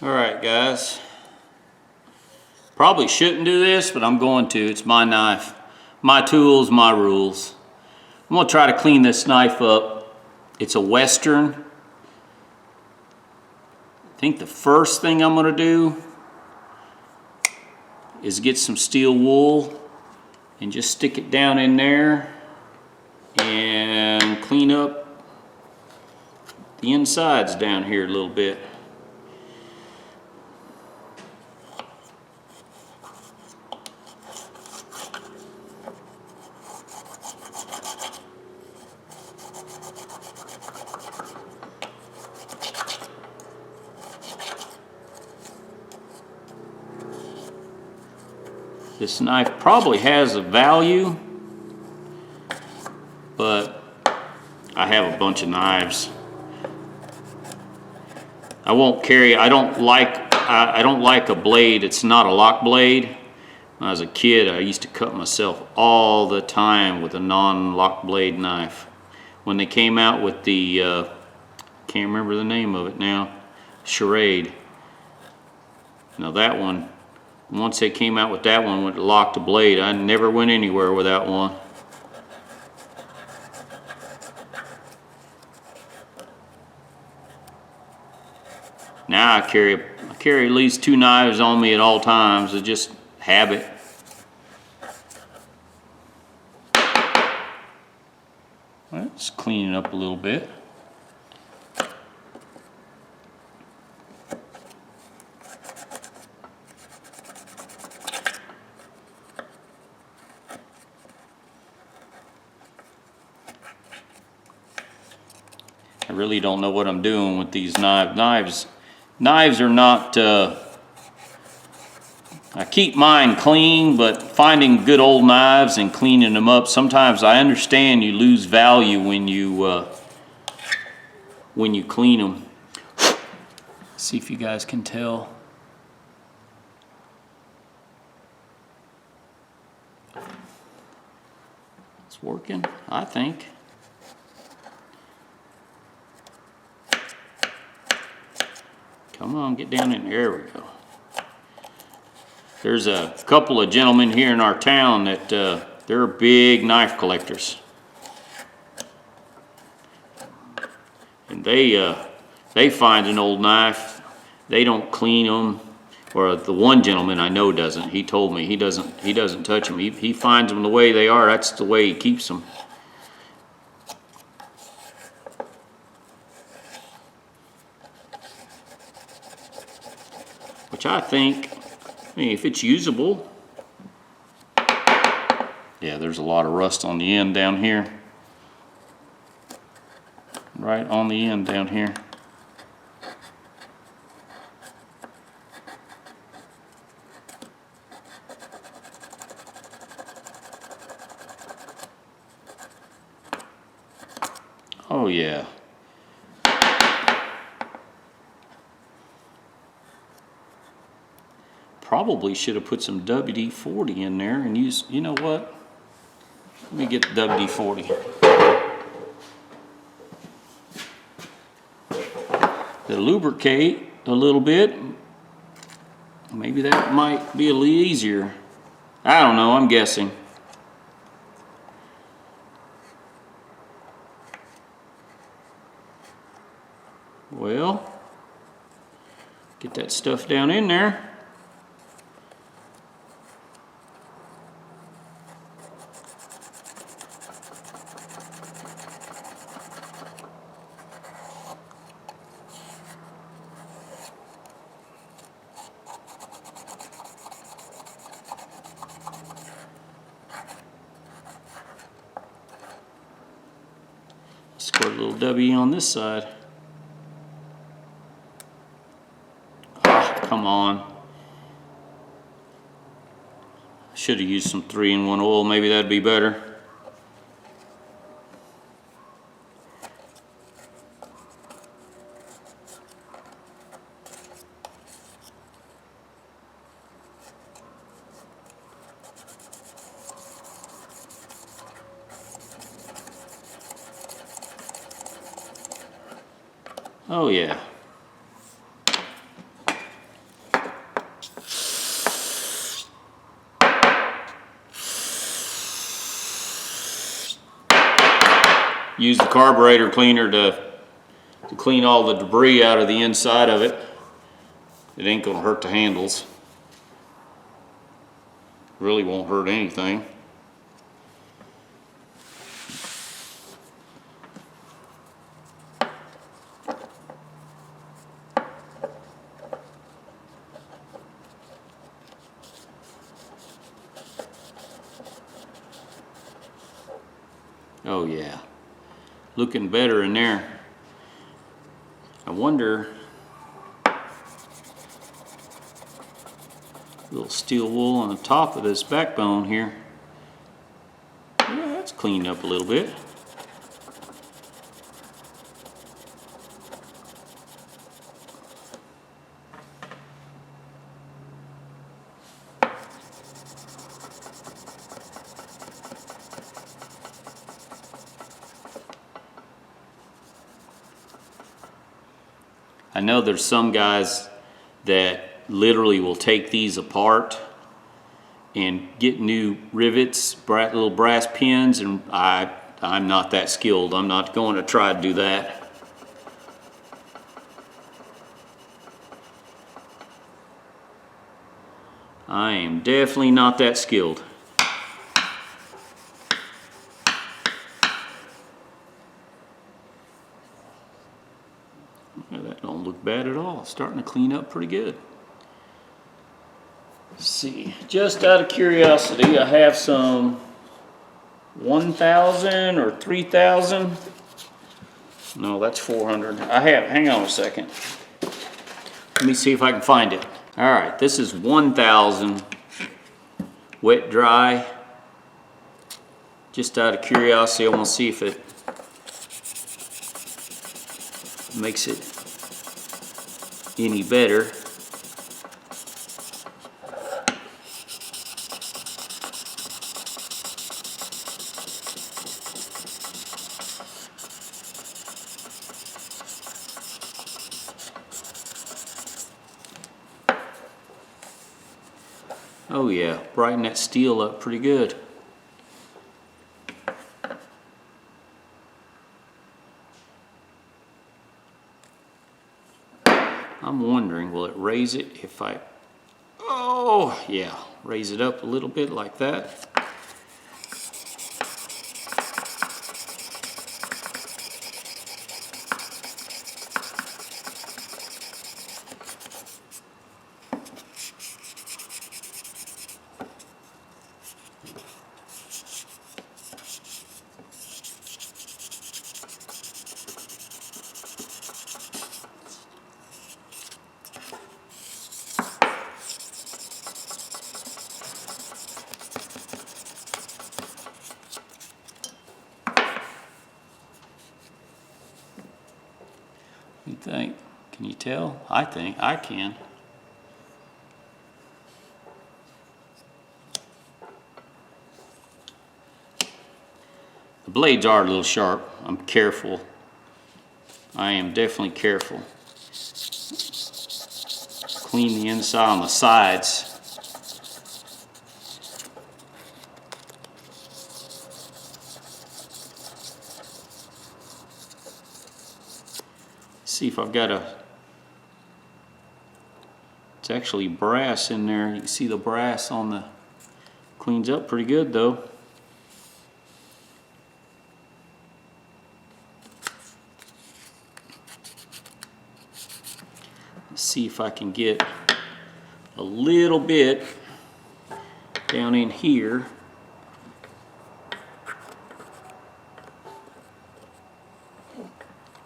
Alright guys, probably shouldn't do this, but I'm going to. It's my knife, my tools, my rules. I'm going to try to clean this knife up. It's a Western. I think the first thing I'm going to do is get some steel wool and just stick it down in there and clean up the insides down here a little bit. This knife probably has a value, but I have a bunch of knives. I won't carry. I don't like a blade. It's not a lock blade. When I was a kid, I used to cut myself all the time with a non-lock blade knife. When they came out with the can't remember the name of it now, Schrade. Now that one, once they came out with that one with locked blade, I never went anywhere with that one. Now I carry at least 2 knives on me at all times. It's just habit. Let's clean it up a little bit. I really don't know what I'm doing with these knives. Knives are not, I keep mine clean, but finding good old knives and cleaning them up, sometimes I understand you lose value when you clean them. See if you guys can tell. It's working, I think. Come on, get down in there. We go. There's a couple of gentlemen here in our town that they're big knife collectors, and they find an old knife. They don't clean them, or the one gentleman I know doesn't. He told me he doesn't touch them. He finds them the way they are. That's the way he keeps them. Which I think, if it's usable. Yeah, there's a lot of rust on the end down here. Right on the end down here. Oh yeah. Probably should have put some WD-40 in there and use, you know what? Let me get the WD-40. To lubricate a little bit. Maybe that might be a little easier. I don't know, I'm guessing. Well, get that stuff down in there. Squirt a little W on this side. Oh, come on. Should have used some 3-in-1 oil. Maybe that'd be better. Oh yeah. use the carburetor cleaner to clean all the debris out of the inside of it. It ain't gonna hurt the handles. Really won't hurt anything. Oh yeah, looking better in there. I wonder, little steel wool on the top of this backbone here. Yeah, that's cleaned up a little bit. I know there's some guys that literally will take these apart and get new rivets, little brass pins, and I'm not that skilled. I'm not going to try to do that. I am definitely not that skilled. That don't look bad at all. It's starting to clean up pretty good. Let's see, just out of curiosity, I have some 1,000 or 3,000. No, that's 400. Hang on a second. Let me see if I can find it. All right, this is 1,000 wet dry. Just out of curiosity, I want to see if it makes it any better. Oh yeah, brighten that steel up pretty good. I'm wondering, will it raise it if I, oh yeah, raise it up a little bit like that. What do you think? Can you tell? I think I can. The blades are a little sharp. I'm careful. I am definitely careful. Clean the inside on the sides. See if I've got it's actually brass in there. You can see the brass on the, cleans up pretty good though. Let's see if I can get a little bit down in here.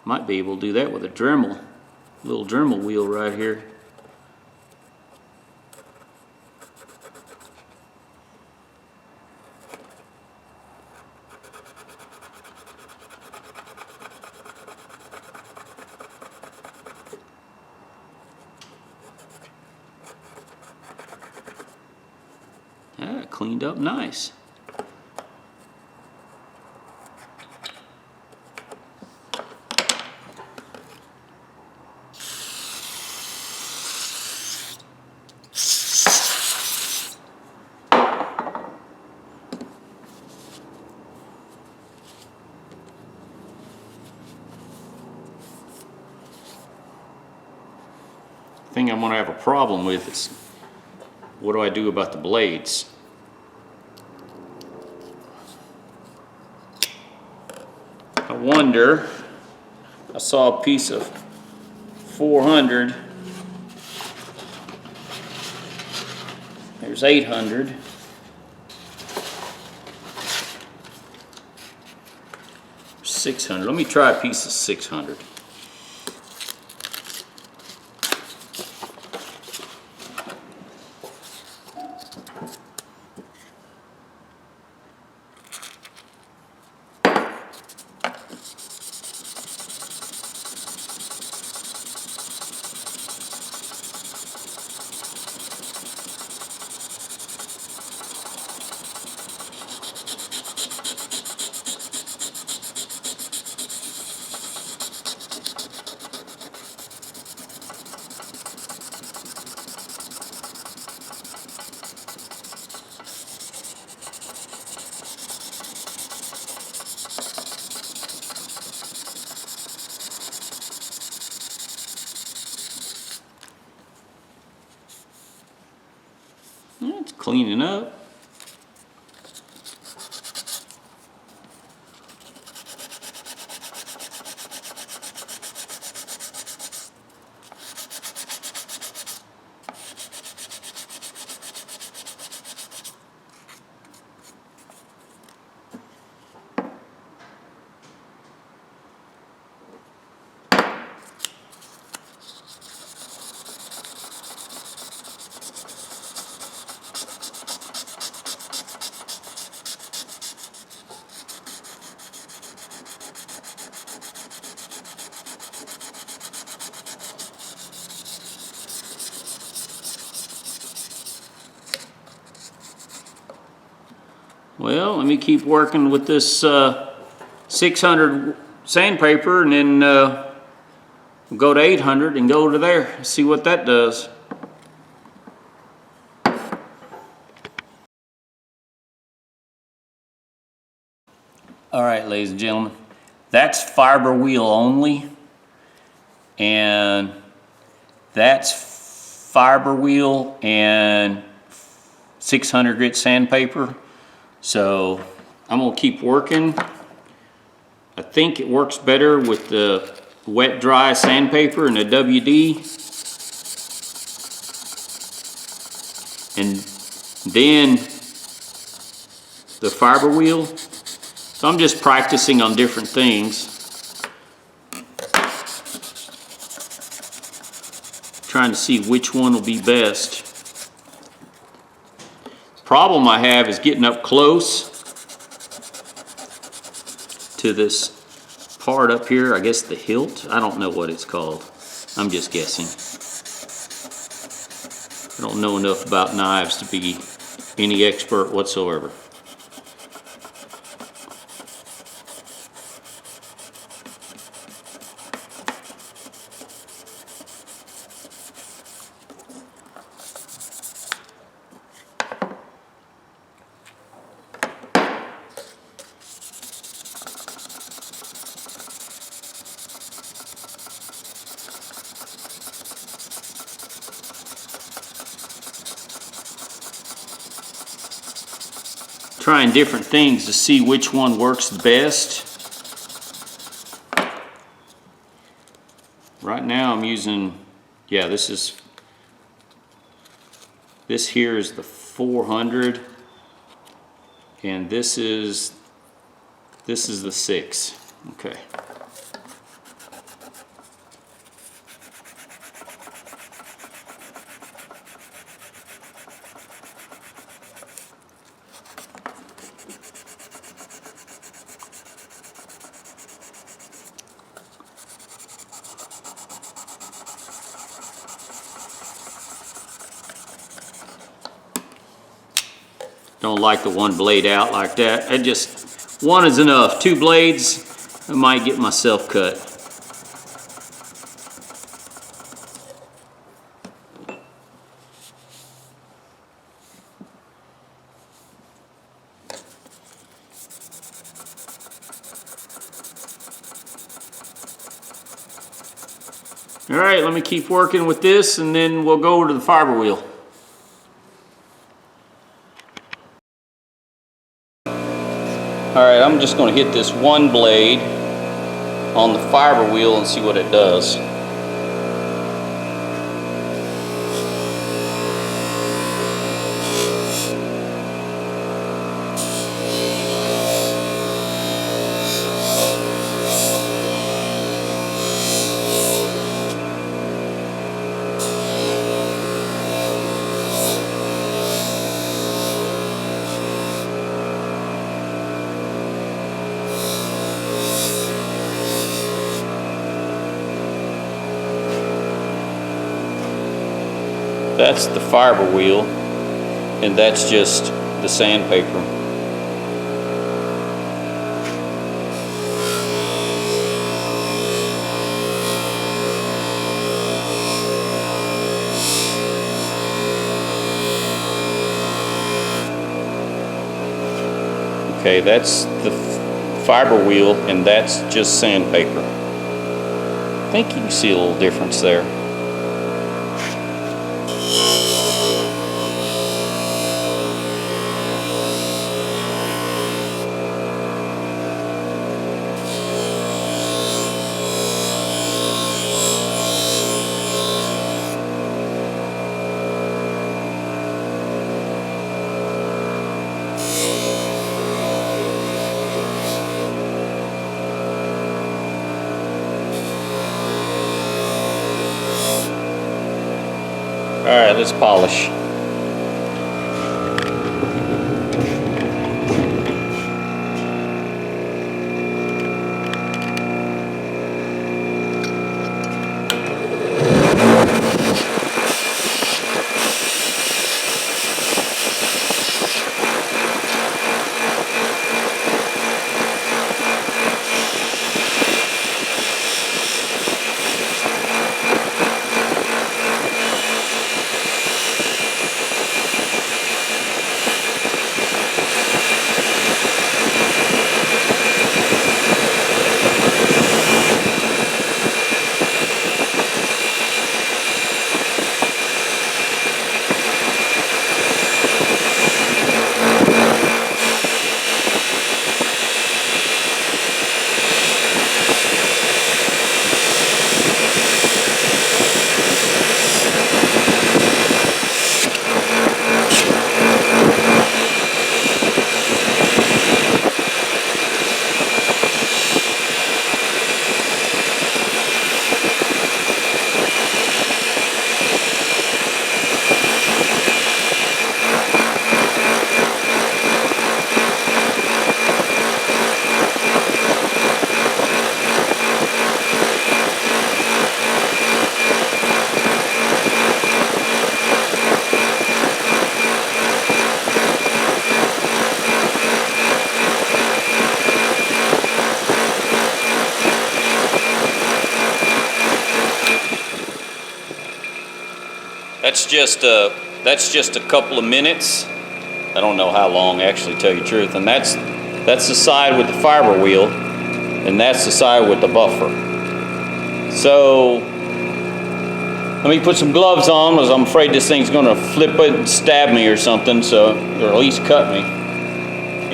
Might be able to do that with a Dremel, little Dremel wheel right here. Yeah, cleaned up nice. thing I'm gonna have a problem with is, what do I do about the blades? I wonder, I saw a piece of 400, there's 800. $600. Let me try a piece of 600. It's cleaning up. Well, let me keep working with this 600 sandpaper, and then we'll go to 800 and go to there, see what that does. All right, ladies and gentlemen, that's fiber wheel only, and that's fiber wheel and 600 grit sandpaper. So I'm gonna keep working. I think it works better with the wet dry sandpaper and the WD. And then the fiber wheel. So I'm just practicing on different things. Trying to see which one will be best. Problem I have is getting up close to this part up here. I guess the hilt. I don't know what it's called. I'm just guessing. I don't know enough about knives to be any expert whatsoever. Trying different things to see which one works the best. Right now I'm using, yeah, this here is the 400, and this is the 6. Okay. Don't like the one blade out like that. One is enough. 2 blades, I might get myself cut. All right, let me keep working with this and then we'll go over to the fiber wheel. All right, I'm just going to hit this one blade on the fiber wheel and see what it does. That's the fiber wheel, and that's just the sandpaper. Okay, that's the fiber wheel, and that's just sandpaper. I think you can see a little difference there. All right, let's polish. That's just a couple of minutes. I don't know how long, actually, tell you the truth. And that's the side with the fiber wheel, and that's the side with the buffer. So let me put some gloves on, because I'm afraid this thing's going to flip it and stab me or something, so or at least cut me.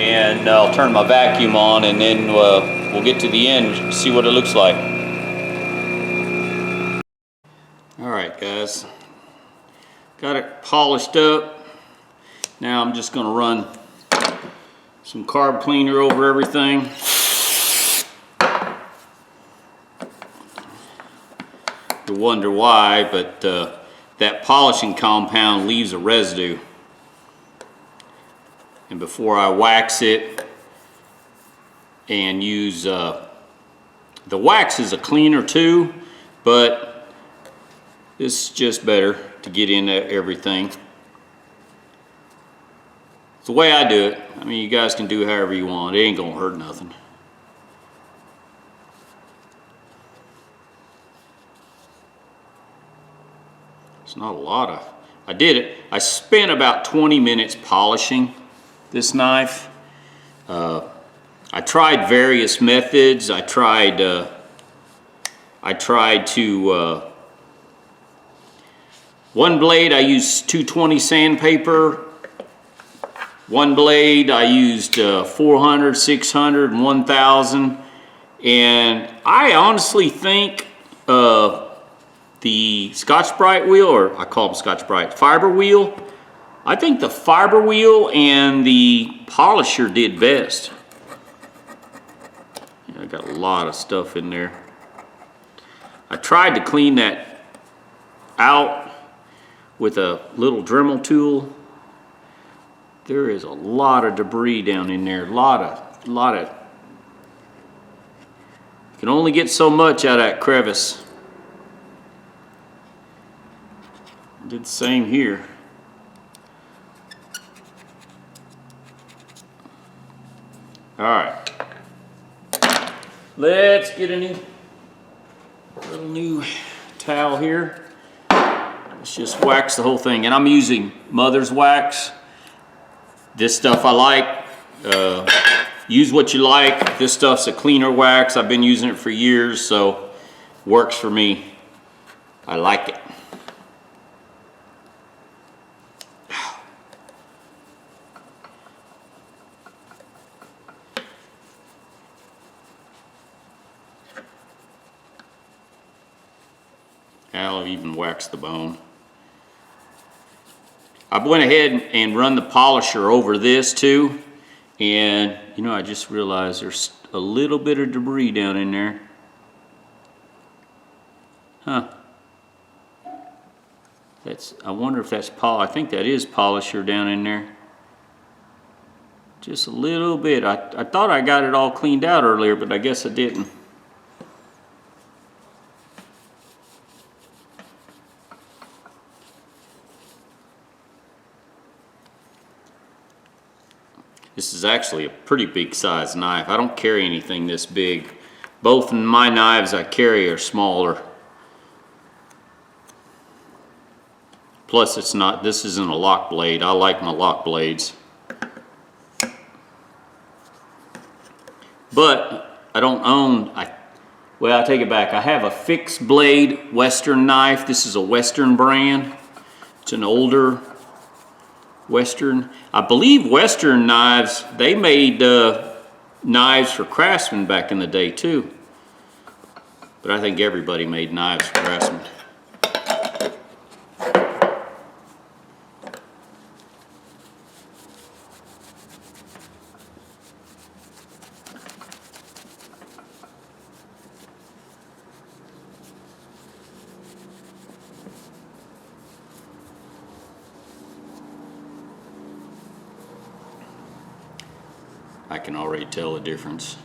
And I'll turn my vacuum on, and then we'll get to the end and see what it looks like. All right, guys. Got it polished up. Now I'm just going to run some carb cleaner over everything. You wonder why, but that polishing compound leaves a residue. And before I wax it and use, the wax is a cleaner too, but this is just better to get into everything. It's the way I do it. I mean, you guys can do it however you want. It ain't gonna hurt nothing. It's not a lot of, I did it. I spent about 20 minutes polishing this knife. I tried various methods. I tried to One blade I used 220 sandpaper. One blade I used 400, 600, and 1000. And I honestly think the Scotch-Brite wheel, or I call them Scotch-Brite, fiber wheel, I think the fiber wheel and the polisher did best. I got a lot of stuff in there. I tried to clean that out with a little Dremel tool. There is a lot of debris down in there. A lot of. You can only get so much out of that crevice. Did the same here. All right. Let's get a little new towel here. Let's just wax the whole thing. And I'm using Mother's Wax. This stuff I like. Use what you like. This stuff's a cleaner wax. I've been using it for years, so works for me. I like it. I'll even wax the bone. I went ahead and run the polisher over this too, and you know, I just realized there's a little bit of debris down in there. Huh. I wonder if that's I think that is polisher down in there. Just a little bit. I thought I got it all cleaned out earlier, but I guess I didn't. This is actually a pretty big size knife. I don't carry anything this big. Both of my knives I carry are smaller. Plus this isn't a lock blade. I like my lock blades. But I don't own, well, I take it back. I have a fixed blade Western knife. This is a Western brand. It's an older Western. I believe Western knives, they made knives for craftsmen back in the day too. But I think everybody made knives for craftsmen. I can already tell the difference.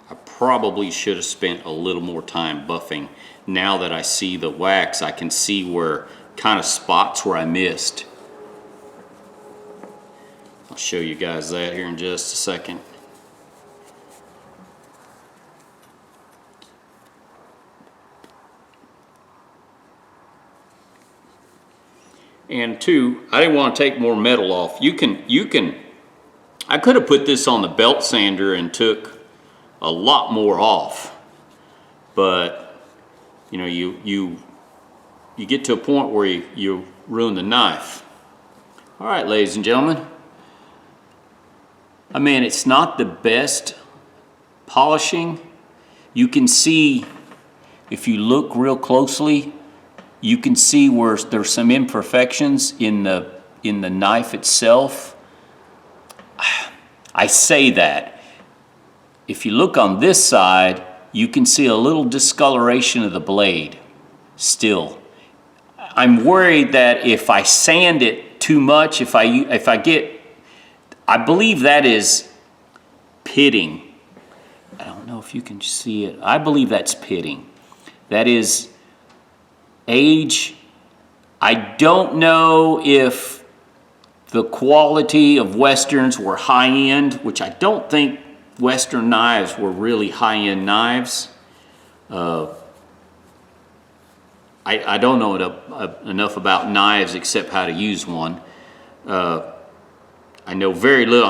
I probably should have spent a little more time buffing. Now that I see the wax, I can see where kind of spots where I missed. I'll show you guys that here in just a second. And two, I didn't want to take more metal off. I could have put this on the belt sander and took a lot more off. But you know, you get to a point where you ruin the knife. All right, ladies and gentlemen. I mean, it's not the best polishing. You can see, if you look real closely, you can see where there's some imperfections in the knife itself. I say that. If you look on this side, you can see a little discoloration of the blade still. I'm worried that if I sand it too much, if I get, I believe that is pitting. I don't know if you can see it. I believe that's pitting. That is age. I don't know if the quality of Westerns were high-end, which I don't think Western knives were really high-end knives. I don't know enough about knives except how to use one. I know very little.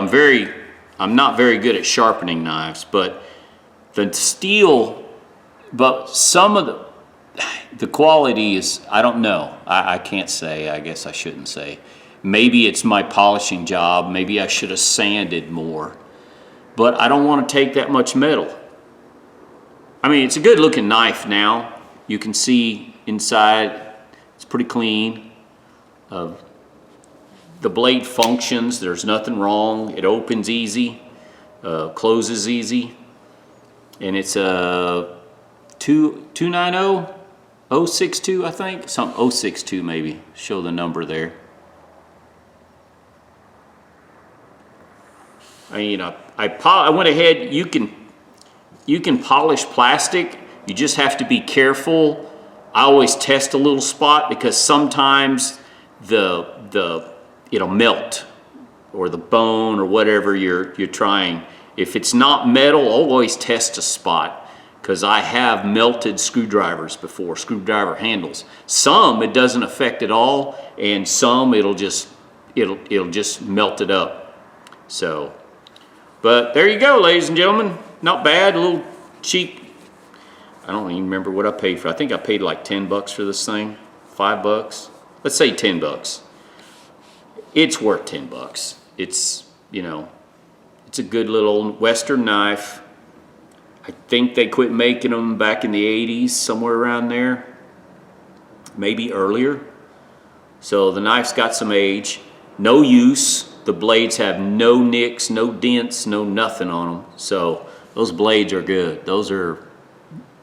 I'm not very good at sharpening knives, but the steel, but some of the quality is, I don't know. I can't say. I guess I shouldn't say. Maybe it's my polishing job. Maybe I should have sanded more. But I don't want to take that much metal. I mean, it's a good looking knife now. You can see inside, it's pretty clean. The blade functions, there's nothing wrong. It opens easy, closes easy. And it's a 290 062, I think. Some 062 maybe, show the number there. I mean, I went ahead, you can polish plastic, you just have to be careful. I always test a little spot because sometimes it'll melt, or the bone or whatever you're trying. If it's not metal, always test a spot, because I have melted screwdrivers before, screwdriver handles. Some it doesn't affect at all, and some it'll just melt it up. So, but there you go, ladies and gentlemen. Not bad, a little cheap. I don't even remember what I paid for. I think I paid like 10 bucks for this thing, $5. Let's say 10 bucks. It's worth 10 bucks. It's, you know, it's a good little Western knife. I think they quit making them back in the 80s, somewhere around there, maybe earlier. So the knife's got some age, no use. The blades have no nicks, no dents, no nothing on them. So those blades are good. Those are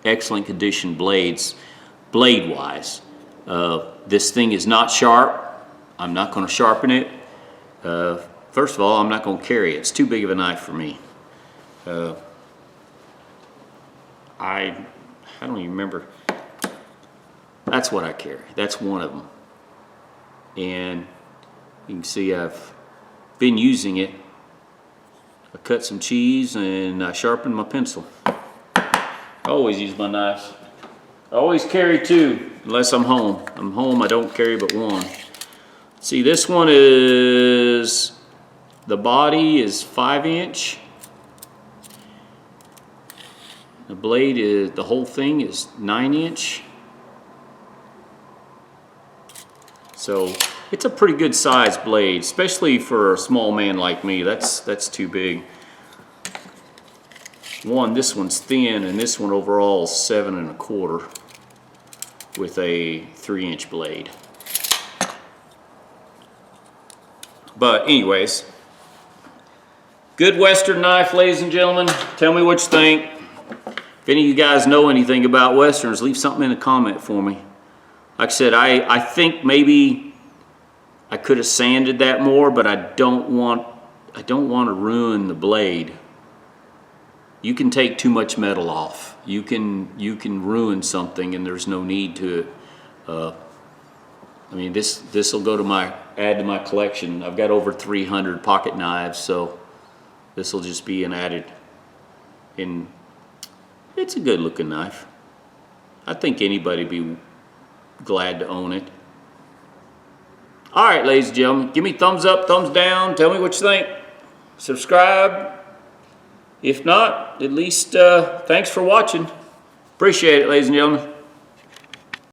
excellent condition blades, blade-wise. This thing is not sharp. I'm not going to sharpen it. First of all, I'm not going to carry it. It's too big of a knife for me. I don't even remember. That's what I carry. That's one of them. And you can see I've been using it. I cut some cheese and I sharpened my pencil. I always use my knives. I always carry two, unless I'm home. I'm home, I don't carry but one. See, this one is, the body is 5-inch. The blade is, the whole thing is 9-inch. So it's a pretty good sized blade, especially for a small man like me. That's too big. This one's thin, and this one overall is 7 1/4 with a 3-inch blade. But anyways, good Western knife, ladies and gentlemen. Tell me what you think. If any of you guys know anything about Westerns, leave something in the comment for me. Like I said, I think maybe I could have sanded that more, but I don't want to ruin the blade. You can take too much metal off. You can ruin something, and there's no need to it. I mean, this will go to add to my collection. I've got over 300 pocket knives, so this will just be an added. And it's a good looking knife. I think anybody would be glad to own it. All right, ladies and gentlemen, give me thumbs up, thumbs down. Tell me what you think. Subscribe. If not, at least thanks for watching. Appreciate it, ladies and gentlemen.